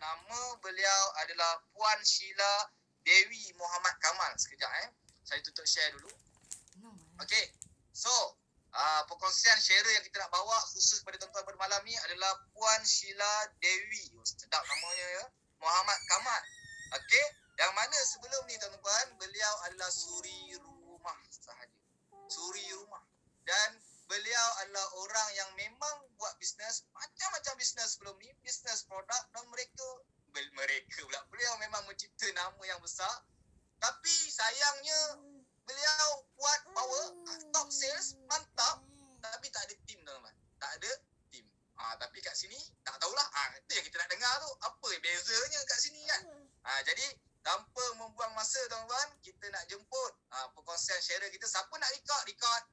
nama beliau adalah Puan Sheila Dewi Muhammad Kamal. Sekejap saya tutup share dulu. Okey. So, perkongsian sharer yang kita nak bawa khusus pada tuan-tuan pada malam ni adalah Puan Sheila Dewi. Sedap namanya ya. Muhammad Kamal. Okey. Yang mana sebelum ni tuan-tuan, beliau adalah suri rumah sahaja. Suri rumah. Dan beliau adalah orang yang memang buat bisnes, macam-macam bisnes sebelum ni, bisnes produk, dan mereka pula, beliau memang mencipta nama yang besar. Tapi sayangnya beliau buat power, top sales, mantap, tapi tak ada tim tuan-tuan. Tak ada tim. Tapi kat sini tak tahulah. Itu yang kita nak dengar tu. Apa bezanya kat sini kan? Jadi tanpa membuang masa tuan-tuan, kita nak jemput perkongsian sharer kita. Siapa nak record?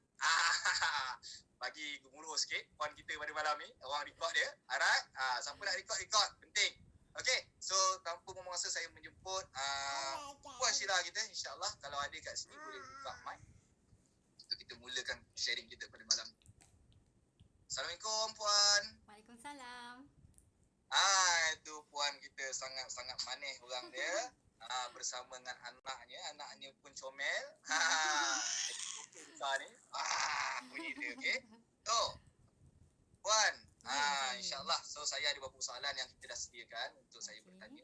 Bagi gemuruh sikit puan kita pada malam ni. Orang record dia. Alright. Siapa nak record? Penting. Okay. So tanpa membuang masa, saya menjemput Puan Sheila kita. InsyaAllah kalau ada kat sini boleh buka mic untuk kita mulakan sharing kita pada malam ni. Assalamualaikum Puan. Waalaikumsalam. Itu Puan kita sangat-sangat manis orang dia. Bersama dengan anaknya pun comel. Besar ni. Bunyi dia, okey. So, Puan, insyaAllah. So, saya ada beberapa soalan yang kita dah sediakan untuk saya bertanya.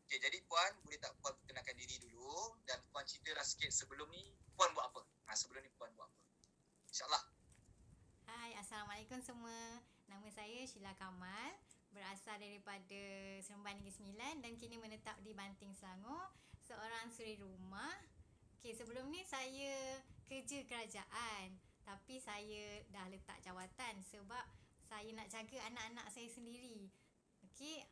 Okey, jadi Puan, boleh tak Puan perkenalkan diri dulu dan Puan ceritalah sikit sebelum ni Puan buat apa? Sebelum ni Puan buat apa? InsyaAllah. Hai, Assalamualaikum semua. Nama saya Sheila Kamal, berasal daripada Seremban Negeri Sembilan dan kini menetap di Banting, Selangor. Seorang suri rumah. Okey, sebelum ni saya kerja kerajaan, tapi saya dah letak jawatan sebab saya nak jaga anak-anak saya sendiri. Okey,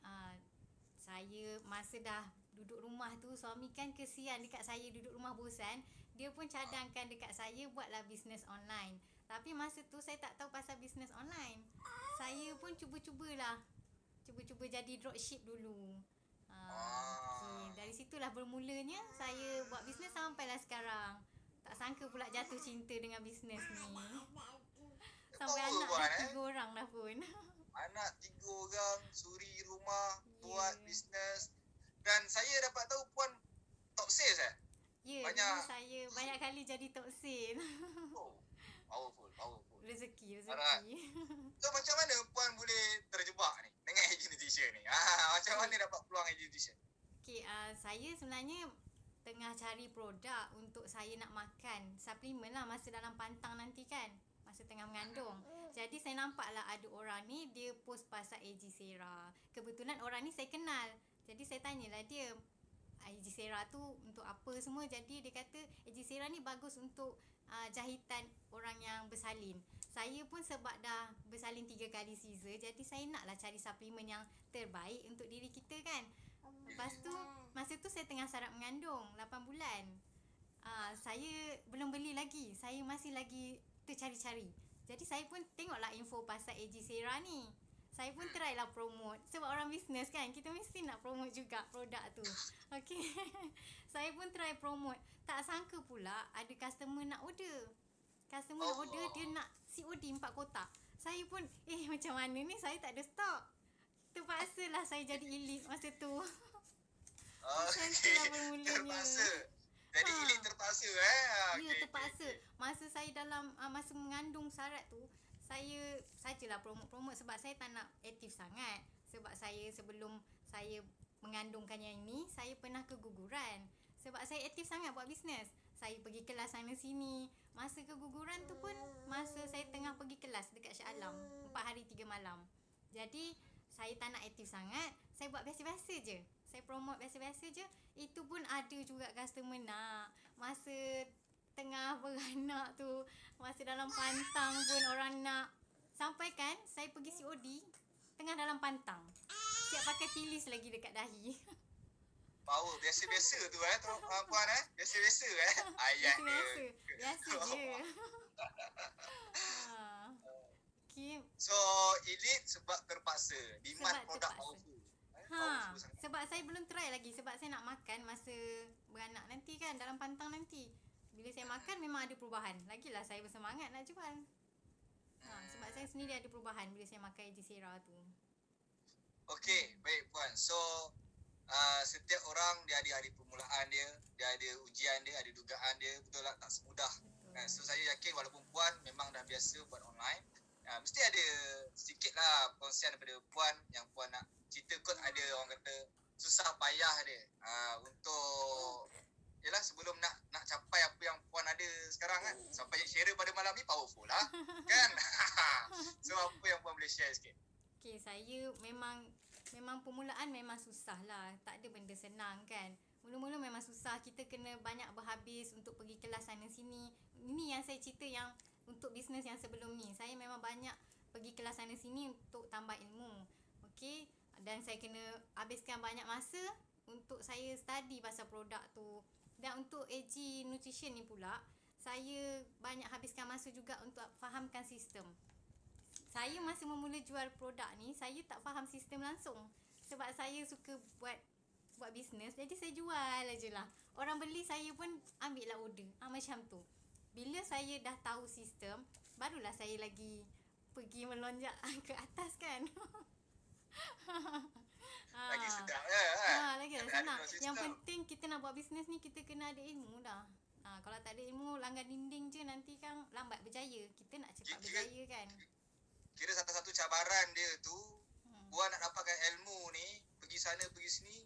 saya masa dah duduk rumah tu, suami kan kesian dekat saya duduk rumah bosan. Dia pun cadangkan dekat saya buatlah bisnes online. Tapi masa tu saya tak tahu pasal bisnes online. Saya pun cuba-cubalah. Cuba jadi dropship dulu. Okay. Dari situlah bermulanya saya buat bisnes sampailah sekarang. Tak sangka pula jatuh cinta dengan bisnes ni. Sampai anak dah 3 orang dah pun. Anak 3 orang, suri rumah, buat bisnes. Dan saya dapat tahu Puan top sales Dulu saya banyak kali jadi top sale. Powerful. Rezeki. So macam mana Puan boleh terjebak ni dengan agent nutrition ni? Macam mana dapat peluang agent nutrition? Okay, saya sebenarnya tengah cari produk untuk saya nak makan suplemen lah masa dalam pantang nanti kan, masa tengah mengandung. Jadi saya nampaklah ada orang ni dia post pasal Agicera. Kebetulan orang ni saya kenal. Jadi saya tanyalah dia, Agicera tu untuk apa semua. Jadi dia kata Agicera ni bagus untuk jahitan orang yang bersalin. Saya pun sebab dah bersalin 3 kali Caesar, jadi saya naklah cari suplemen yang terbaik untuk diri kita kan. Lepas tu masa tu saya tengah sarap mengandung 8 bulan. Saya belum beli lagi. Saya masih lagi tercari-cari. Jadi saya pun tengoklah info pasal Agicera ni. Saya pun try lah promote. Sebab orang bisnes kan, kita mesti nak promote juga produk tu. Okay. Saya pun try promote. Tak sangka pula ada customer nak order. Customer nak order, dia nak COD 4 kotak. Saya pun, macam mana ni, saya tak ada stok. Terpaksalah saya jadi elite masa tu. Macam tu lah bermulanya. Terpaksa. Jadi elite terpaksa terpaksa. Masa saya dalam masa mengandung syarat tu, saya sajalah promote sebab saya tak nak aktif sangat. Sebab saya sebelum saya mengandungkan yang ini, saya pernah keguguran. Sebab saya aktif sangat buat bisnes. Saya pergi kelas sana sini. Masa keguguran tu pun masa saya tengah pergi kelas dekat Shah Alam 4 hari 3 malam. Jadi saya tak nak aktif sangat. Saya buat biasa-biasa je. Saya promote biasa-biasa je. Itu pun ada juga customer nak. Masa tengah beranak tu, masa dalam pantang pun orang nak. Sampai kan saya pergi COD tengah dalam pantang. Siap pakai tilis lagi dekat dahi. Power, biasa-biasa tu Puan biasa-biasa ayat biasa je. Okay. So elite sebab terpaksa. Demand produk powerful. Sebab saya belum try lagi. Sebab saya nak makan masa beranak nanti kan, dalam pantang nanti. Bila saya makan memang ada perubahan. Lagilah saya bersemangat nak jual. Sebab saya sendiri ada perubahan bila saya makan Agicera tu. Okey, baik Puan. So setiap orang dia ada hari permulaan dia ada ujian dia, ada dugaan dia, betul tak? Tak semudah. Kan? So saya yakin walaupun Puan memang dah biasa buat online, mesti ada sedikit lah perkongsian daripada Puan yang Puan nak cerita kot, ada orang kata susah payah dia untuk yalah sebelum nak capai apa yang Puan ada sekarang kan. Sampai share pada malam ni powerful lah kan. So apa yang Puan boleh share sikit? Okay, saya memang permulaan memang susah lah. Tak ada benda senang kan. Mula-mula memang susah. Kita kena banyak berhabis untuk pergi kelas sana sini. Ini yang saya cerita yang untuk bisnes yang sebelum ni. Saya memang banyak pergi kelas sana sini untuk tambah ilmu. Okay. Dan saya kena habiskan banyak masa untuk saya study pasal produk tu. Dan untuk AG Nutrition ni pula, saya banyak habiskan masa juga untuk fahamkan sistem. Saya masa memula jual produk ni, saya tak faham sistem langsung. Sebab saya suka buat bisnes, jadi saya jual aje lah. Orang beli saya pun ambil lah order. Macam tu. Bila saya dah tahu sistem, barulah saya lagi pergi melonjak ke atas kan. Lagi sedap kan? Lagi dah senang. Yang penting kita nak buat bisnes ni, kita kena ada ilmu dah. Kalau tak ada ilmu, langgar dinding je nanti kan lambat berjaya. Kita nak cepat berjaya kan. Kira satu-satu cabaran dia tu, Puan nak dapatkan ilmu ni, pergi sana pergi sini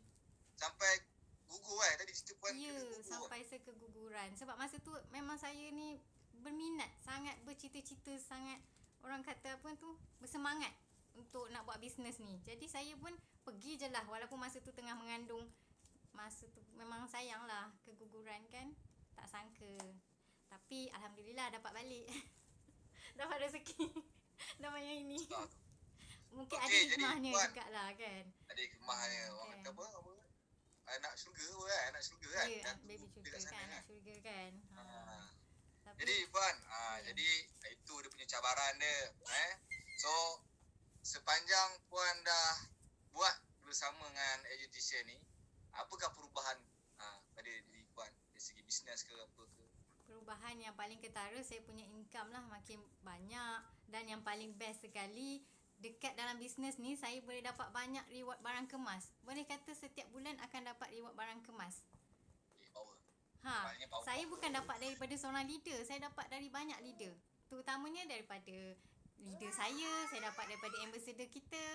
sampai gugur kan. Tadi cerita Puan gugur, sampai saya keguguran. Sebab masa tu memang saya ni berminat, sangat bercita-cita, sangat orang kata apa tu, bersemangat untuk nak buat bisnes ni. Jadi saya pun pergi je lah walaupun masa tu tengah mengandung. Masa tu memang sayang lah keguguran kan. Tak sangka. Tapi Alhamdulillah dapat balik. Dapat rezeki. Dapat yang ini. Mungkin ada hikmahnya jugalah kan. Ada hikmahnya. Orang kata apa? Anak syurga pun kan. Anak syurga kan. Ya, baby syurga kan. Anak syurga kan. Jadi Puan, jadi itu dia punya cabaran dia. So sepanjang Puan dah buat bersama dengan Education ni, apakah perubahan pada diri Puan dari segi bisnes ke apa ke? Perubahan yang paling ketara, saya punya income lah makin banyak. Dan yang paling best sekali, dekat dalam bisnes ni saya boleh dapat banyak reward barang kemas. Boleh kata setiap bulan akan dapat reward barang kemas. Saya bukan dapat daripada seorang leader, saya dapat dari banyak leader. Terutamanya daripada leader saya dapat daripada ambassador kita,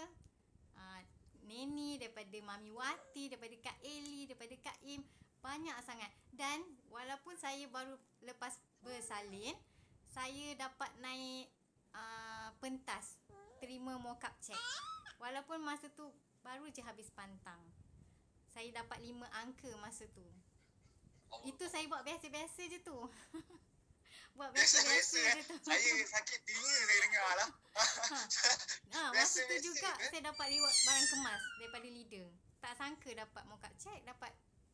Neni, daripada Mami Wati, daripada Kak Eli, daripada Kak Im. Banyak sangat. Dan walaupun saya baru lepas bersalin, saya dapat naik pentas, terima mock up check. Walaupun masa tu baru je habis pantang. Saya dapat 5 angka masa tu. Itu saya buat biasa-biasa je tu. Buat biasa-biasa je tu. Saya sakit telinga saya dengar lah. Masa tu juga saya dapat reward barang kemas daripada leader. Tak sangka dapat mock up check, dapat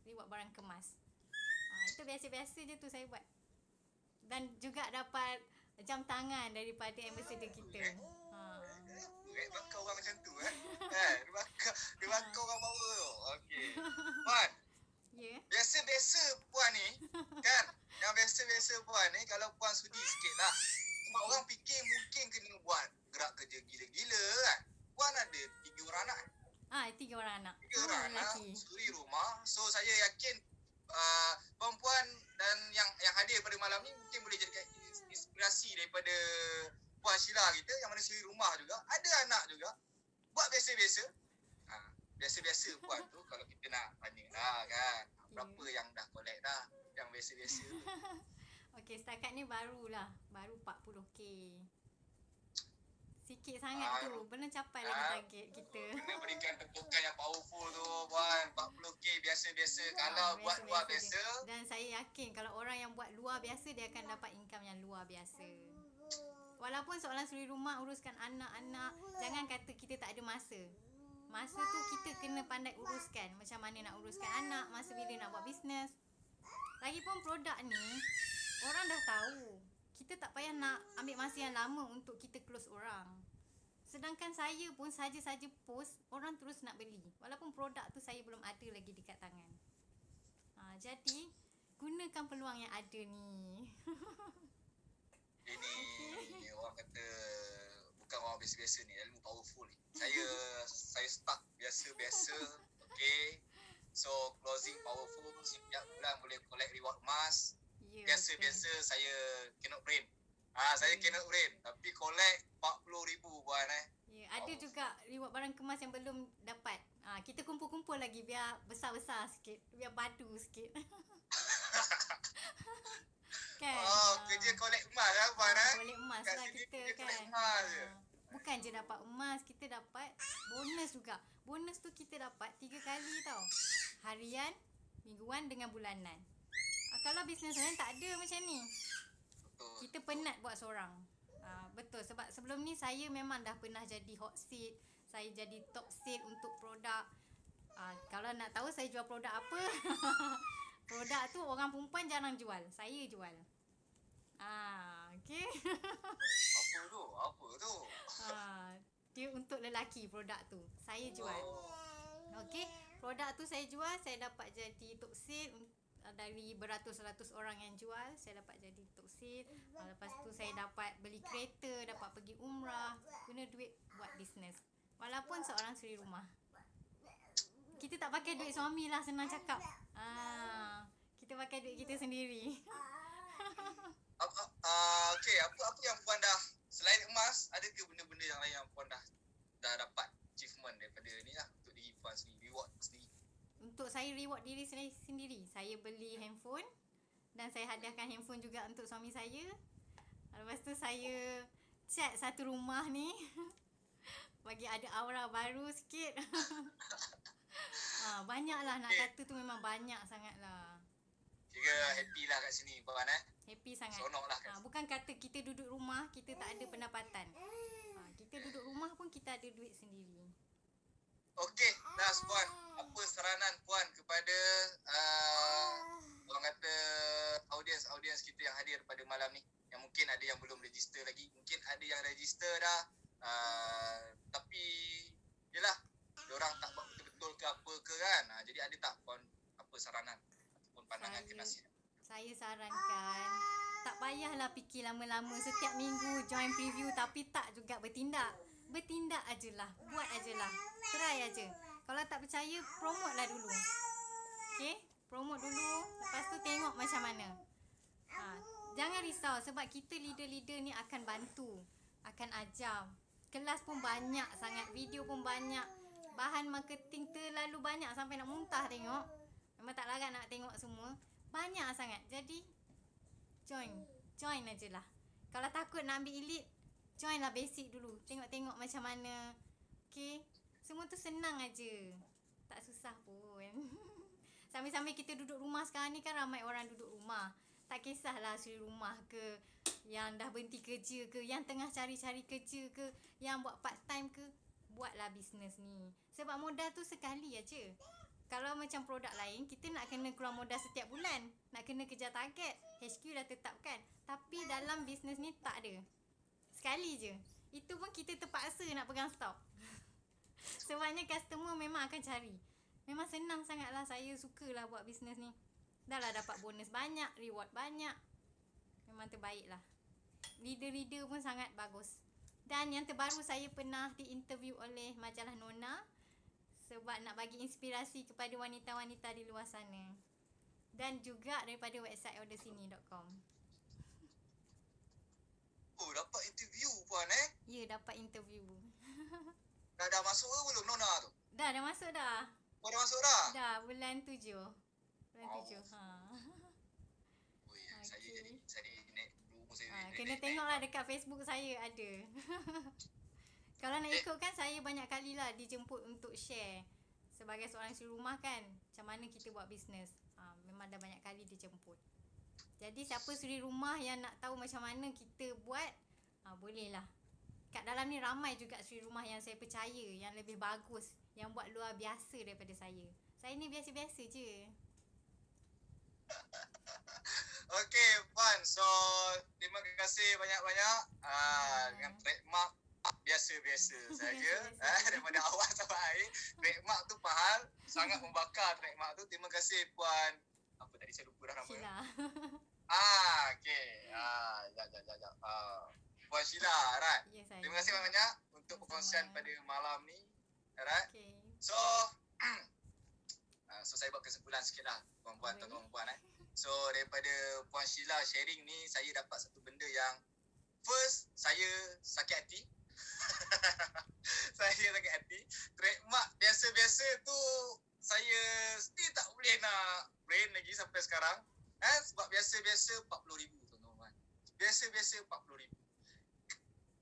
reward barang kemas. Itu biasa-biasa je tu saya buat. Dan juga dapat jam tangan daripada ambassador kita. Dia bakar orang macam tu Dia bakar orang power tu. Okey. Puan. Biasa-biasa Puan ni kan. Yang biasa-biasa Puan ni, kalau Puan sudi sikit lah. Sebab orang fikir mungkin kena buat gerak kerja gila-gila kan. Puan ada 3 orang anak. 3 orang anak. 3 orang anak, suri rumah. So saya yakin perempuan dan yang hadir pada malam ni mungkin boleh jadikan inspirasi daripada Puan Sheila kita yang mana suri rumah juga, ada anak juga, buat biasa-biasa. Biasa-biasa Puan tu kalau kita nak tanya lah kan, berapa yang dah collect dah yang biasa-biasa tu. Okey, setakat ni baru 40k. Sikit sangat tu, belum capai lagi target kita. Kena berikan tepukan yang powerful tu Puan. 40k biasa-biasa. Kalau buat luar biasa. Dan saya yakin kalau orang yang buat luar biasa, dia akan dapat income yang luar biasa. Walaupun soalan suri rumah, uruskan anak-anak, jangan kata kita tak ada masa. Masa tu kita kena pandai uruskan. Macam mana nak uruskan anak, masa bila nak buat bisnes. Lagipun produk ni, orang dah tahu. Kita tak payah nak ambil masa yang lama untuk kita close orang. Sedangkan saya pun saja-saja post, orang terus nak beli. Walaupun produk tu saya belum ada lagi dekat tangan. Jadi, gunakan peluang yang ada ni. Ini orang kata bukan orang biasa-biasa ni, ilmu powerful ni. Saya stuck biasa-biasa biasa. Okay. So closing powerful, setiap bulan boleh collect reward emas. Ya, Biasa-biasa saya cannot brain. Saya cannot brain. Tapi collect 40,000 puan Ya, ada juga reward barang kemas yang belum dapat. Kita kumpul-kumpul lagi biar besar-besar sikit, biar padu sikit. Kan? Kerja collect emas lah puan Boleh emas Kat lah sini kita kerja kan. collect emas je. Bukan je dapat emas, kita dapat bonus juga. Bonus tu kita dapat 3 kali tau. Harian, mingguan dengan bulanan. Kalau bisnes lain tak ada macam ni. Betul. Kita penat buat seorang. Betul, sebab sebelum ni saya memang dah pernah jadi hot seat. Saya jadi top seat untuk produk. Kalau nak tahu saya jual produk apa, produk tu orang perempuan jarang jual. Saya jual. Okay. Apa tu? Dia untuk lelaki produk tu. Saya jual. Okay. Produk tu saya jual, saya dapat jadi top seat. Dari beratus-ratus orang yang jual, saya dapat jadi top seat. Lepas tu saya dapat beli kereta, dapat pergi umrah, guna duit buat bisnes. Walaupun seorang suri rumah. Kita tak pakai duit suami lah, senang cakap. Kita pakai duit kita sendiri. Okay, apa yang puan dah, selain emas, ada ke benda-benda yang lain yang puan dah dapat achievement daripada ni lah, untuk diri puan sendiri, reward sendiri? Untuk saya reward diri sendiri, saya beli handphone dan saya hadiahkan handphone juga untuk suami saya. Lepas tu saya cat satu rumah ni bagi ada aura baru sikit. Banyaklah nak kata tu, memang banyak sangatlah. Kira happy lah kat sini puan Happy sangat. Seronok lah kat Bukan kata kita duduk rumah kita tak ada pendapatan. Kita duduk rumah pun kita ada duit sendiri. Okey, last puan, apa saranan puan kepada orang kata audiens kita yang hadir pada malam ni, yang mungkin ada yang belum register lagi, mungkin ada yang register dah, tapi yelah, diorang tak buat betul-betul ke apa ke kan. Jadi ada tak puan apa saranan ataupun pandangan ke nasihat? Saya sarankan tak payahlah fikir lama-lama setiap minggu join preview tapi tak juga bertindak. Bertindak ajalah, buat ajalah. Try aja. Kalau tak percaya, promote lah dulu. Okay? Promote dulu, lepas tu tengok macam mana. Jangan risau sebab kita leader-leader ni akan bantu, akan ajar. Kelas pun banyak sangat, video pun banyak. Bahan marketing terlalu banyak sampai nak muntah tengok. Memang tak larat nak tengok semua. Banyak sangat. Jadi join ajalah. Kalau takut nak ambil elite, join lah basic dulu. Tengok-tengok macam mana. Okay? Semua tu senang aja. Tak susah pun. Sambil-sambil kita duduk rumah sekarang ni kan ramai orang duduk rumah. Tak kisahlah suri rumah ke, yang dah berhenti kerja ke, yang tengah cari-cari kerja ke, yang buat part time ke, buatlah bisnes ni. Sebab modal tu sekali aja. Kalau macam produk lain, kita nak kena keluar modal setiap bulan. Nak kena kejar target. HQ dah tetapkan. Tapi dalam bisnes ni tak ada. Sekali je. Itu pun kita terpaksa nak pegang stok. Sebabnya customer memang akan cari. Memang senang sangatlah, saya sukalah buat bisnes ni. Dah lah dapat bonus banyak, reward banyak. Memang terbaik lah. Leader-leader pun sangat bagus. Dan yang terbaru, saya pernah diinterview oleh majalah Nona sebab nak bagi inspirasi kepada wanita-wanita di luar sana. Dan juga daripada website ordersini.com. Oh, dapat interview puan Ya, dapat interview. Dah masuk ke belum Nona tu? Dah masuk dah. Oh, dah masuk dah? Dah, bulan 7. Bulan 7. Oh ya, saya naik rumah saya. Kena tengoklah dekat Facebook saya ada. Kalau nak ikutkan, saya banyak kali lah dijemput untuk share. Sebagai seorang isteri rumah kan, macam mana kita buat bisnes. Memang dah banyak kali dijemput. Jadi siapa suri rumah yang nak tahu macam mana kita buat, bolehlah. Kat dalam ni ramai juga suri rumah yang saya percaya, yang lebih bagus, yang buat luar biasa daripada saya. Saya ni biasa-biasa je. Okey, puan. So, terima kasih banyak-banyak dengan trademark biasa-biasa saja daripada awal sampai akhir. Trademark tu Pahal, sangat membakar trademark tu. Terima kasih puan. Apa tadi saya lupa dah nama. Sheila. Okey. Sekejap. Puan Sheila, right? Ya, saya. Terima kasih banyak untuk perkongsian pada malam ni. Alright. Okay. So, soalan sikit lah tuan-tuan. So daripada Puan Sheila sharing ni, saya dapat satu benda yang first, saya sakit hati. Saya sakit hati. Trademark biasa-biasa tu saya still tak boleh nak brain lagi sampai sekarang. Sebab biasa-biasa 40,000 tuan-tuan. Biasa-biasa 40,000.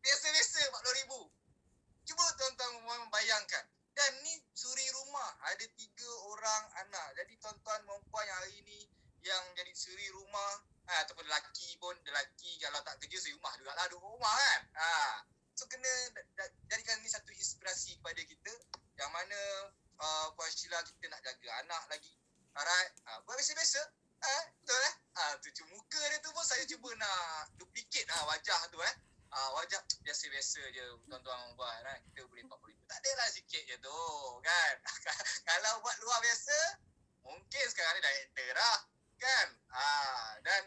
Biasa-biasa 40,000. Cuba tuan-tuan membayangkan. Dan ni suri rumah. Ada 3 orang anak. Jadi tuan-tuan perempuan yang hari ni yang jadi suri rumah, ataupun lelaki kalau tak kerja suri rumah jugalah, duduk rumah kan. So kena jadikan ni satu inspirasi kepada kita, yang mana Puan Sheila kita nak jaga anak lagi. Alright. Buat biasa-biasa. Betul tu muka dia tu pun saya cuba nak duplicate wajah tu wajah biasa-biasa je tuan-tuan buat kan. Kita boleh 40,000. Tak adalah sikit je tu kan. Kalau buat luar biasa mungkin sekarang ni dah actor lah kan. Dan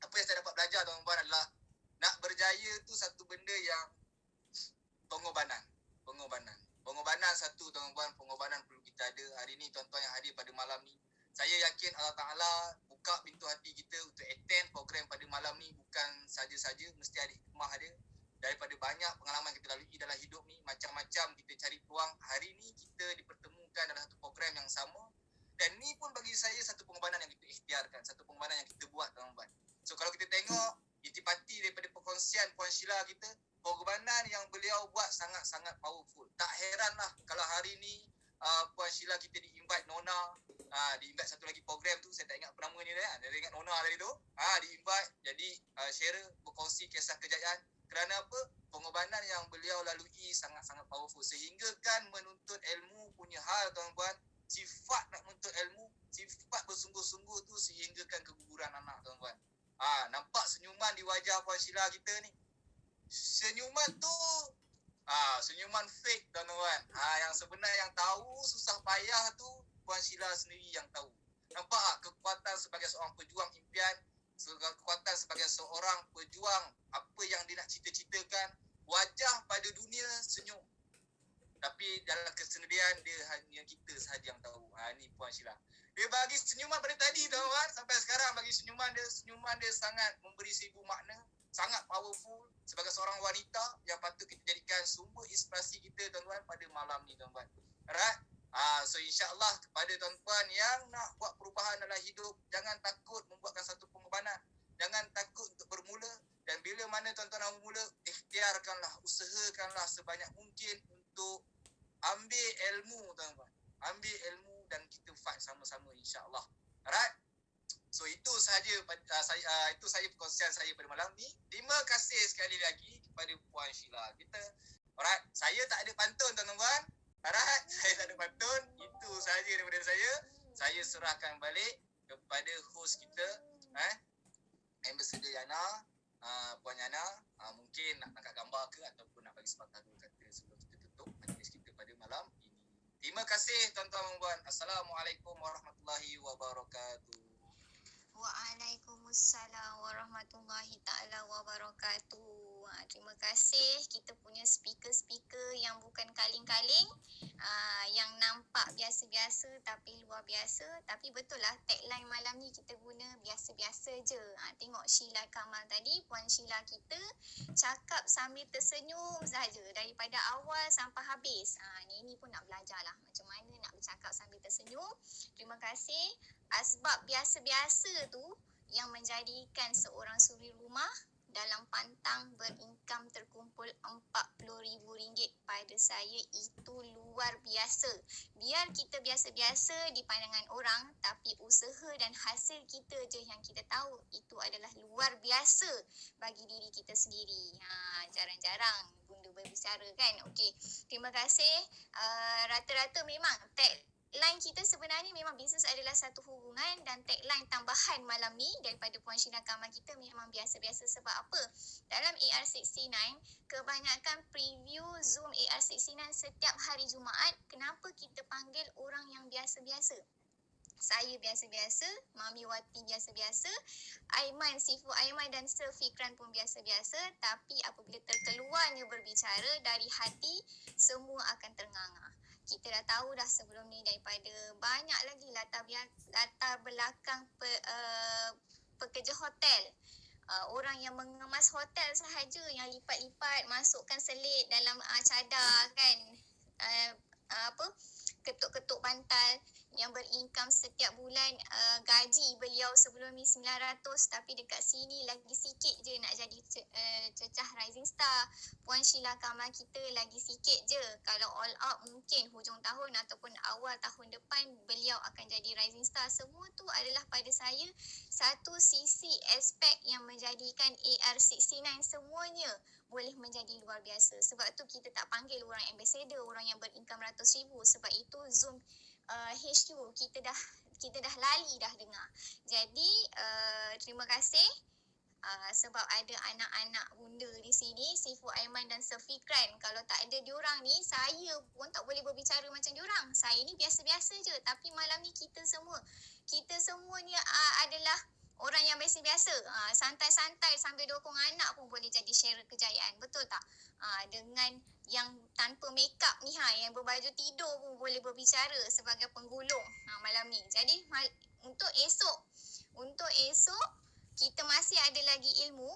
apa yang saya dapat belajar tuan-tuan adalah nak berjaya tu satu benda yang pengorbanan satu tuan-tuan. Pengorbanan perlu kita ada. Hari ni tuan-tuan yang hadir pada malam ni, saya yakin Allah Ta'ala buka pintu hati kita untuk attend program pada malam ni. Bukan saja-saja mesti ada hikmah ada. Daripada banyak pengalaman kita lalui dalam hidup ni, macam-macam kita cari peluang. Hari ni kita dipertemukan dalam satu program yang sama. Dan ni pun bagi saya satu pengorbanan yang kita ikhtiarkan, satu pengorbanan yang kita buat tuan-tuan. So kalau kita tengok intipati daripada perkongsian Puan Sheila kita, pengorbanan yang beliau buat sangat-sangat powerful. Tak heranlah kalau hari ni Puan Sheila kita di-invite Nona, di-invite satu lagi program tu, saya tak ingat apa nama ni dah. Dia ingat Nona tadi tu. Di-invite jadi share berkongsi kisah kejayaan. Kerana apa? Pengorbanan yang beliau lalui sangat-sangat powerful. Sehingga kan menuntut ilmu punya hal tuan-tuan, sifat nak menuntut ilmu, sifat bersungguh-sungguh tu sehinggakan keguguran anak tuan-tuan. Nampak senyuman di wajah Puan Sheila kita ni. Senyuman tu senyuman fake tuan-tuan. Yang sebenar yang tahu susah payah tu Puan Sheila sendiri yang tahu. Nampak kekuatan sebagai seorang pejuang impian, kekuatan sebagai seorang pejuang apa yang dia nak cita-citakan. Wajah pada dunia senyum, tapi dalam kesendirian dia hanya kita sahaja yang tahu. Ni Puan Sheila. Dia bagi senyuman pada tadi tuan-tuan, sampai sekarang bagi senyuman dia sangat memberi 1000 makna, sangat powerful sebagai seorang wanita yang patut kita jadikan sumber inspirasi kita tuan-tuan pada malam ni tuan-tuan. Alright. So insya-Allah kepada tuan-tuan yang nak buat perubahan dalam hidup, jangan takut membuatkan satu pengorbanan. Jangan takut untuk bermula, dan bila mana tuan-tuan nak bermula, ikhtiarkanlah, usahakanlah sebanyak mungkin untuk ambil ilmu tuan-tuan. Ambil ilmu dan kita fight sama-sama insya-Allah. Alright. So itu sahaja itu sahaja perkongsian saya pada malam ni. Terima kasih sekali lagi kepada Puan Sheila kita. Alright, saya tak ada pantun tuan-tuan. Alright, saya tak ada pantun. Itu sahaja daripada saya. Saya serahkan balik kepada host kita, Ambassador Yana, Puan Yana. Mungkin nak angkat gambar ke ataupun nak bagi sepatah dua kata sebelum kita tutup majlis kita pada malam ini. Terima kasih tuan-tuan dan puan. Assalamualaikum warahmatullahi wabarakatuh. Waalaikumsalam warahmatullahi ta'ala wabarakatuh. Terima kasih kita punya speaker-speaker yang bukan kaling-kaling, yang nampak biasa-biasa tapi luar biasa. Tapi betul lah tagline malam ni kita guna biasa-biasa je. Tengok Sheila Kamal tadi, Puan Sheila kita cakap sambil tersenyum saja daripada awal sampai habis. Ni pun nak belajar lah macam mana nak bercakap sambil tersenyum. Terima kasih. Asbab biasa-biasa tu yang menjadikan seorang suri rumah dalam pantang berinkam terkumpul RM40,000 pada saya itu luar biasa. Biar kita biasa-biasa di pandangan orang, tapi usaha dan hasil kita je yang kita tahu itu adalah luar biasa bagi diri kita sendiri. Jarang-jarang bunda berbicara kan. Okey, terima kasih. Rata-rata memang tagline kita sebenarnya memang bisnes adalah satu hubungan, dan tagline tambahan malam ni daripada Puan Sheila Kamal kita memang biasa-biasa. Sebab apa? Dalam AR69, kebanyakan preview Zoom AR69 setiap hari Jumaat, kenapa kita panggil orang yang biasa-biasa? Saya biasa-biasa, Mami Wati biasa-biasa, Aiman, Sifu Aiman dan Sir Fikran pun biasa-biasa. Tapi apabila terkeluarnya berbicara dari hati, semua akan ternganga. kita dah tahu dah sebelum ni daripada banyak lagi latar belakang pekerja hotel. Orang yang mengemas hotel sahaja, yang lipat-lipat, masukkan selit dalam cadar kan, ketuk-ketuk bantal, yang berincome setiap bulan, gaji beliau sebelum ni 900, tapi dekat sini lagi sikit je nak jadi cecah rising star. Puan Sheila Kamal kita lagi sikit je. Kalau all out mungkin hujung tahun ataupun awal tahun depan beliau akan jadi rising star. Semua tu adalah pada saya satu sisi aspek yang menjadikan AR69 semuanya boleh menjadi luar biasa. Sebab tu kita tak panggil orang ambassador, orang yang berincome ratus ribu. Sebab itu Zoom HQ kita dah lali dah dengar. Jadi terima kasih sebab ada anak-anak bunda di sini, Sifu Aiman dan Sefikran. Kalau tak ada diorang ni, saya pun tak boleh berbicara macam diorang. Saya ni biasa-biasa je, tapi malam ni kita semua ni adalah orang yang biasa-biasa. Santai-santai sambil dukung anak pun boleh jadi share kejayaan. Betul tak? Dengan yang tanpa make up ni, yang berbaju tidur pun boleh berbicara sebagai penggulung malam ni. Jadi untuk esok kita masih ada lagi ilmu.